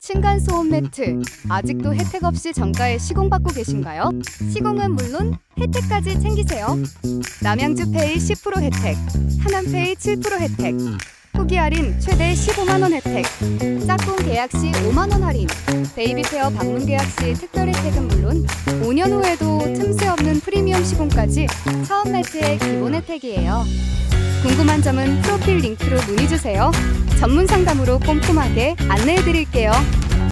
층간소음 매트, 아직도 혜택 없이 정가에 시공받고 계신가요? 시공은 물론 혜택까지 챙기세요. 남양주페이 10% 혜택, 하남페이 7% 혜택, 후기 할인 최대 15만원 혜택, 짝꿍 계약 시 5만원 할인, 베이비페어 방문 계약 시 특별 혜택은 물론 5년 후에도 틈새 없는 프리미엄 시공까지 처음 매트의 기본 혜택이에요. 궁금한 점은 프로필 링크로 문의주세요. 전문 상담으로 꼼꼼하게 안내해드릴게요.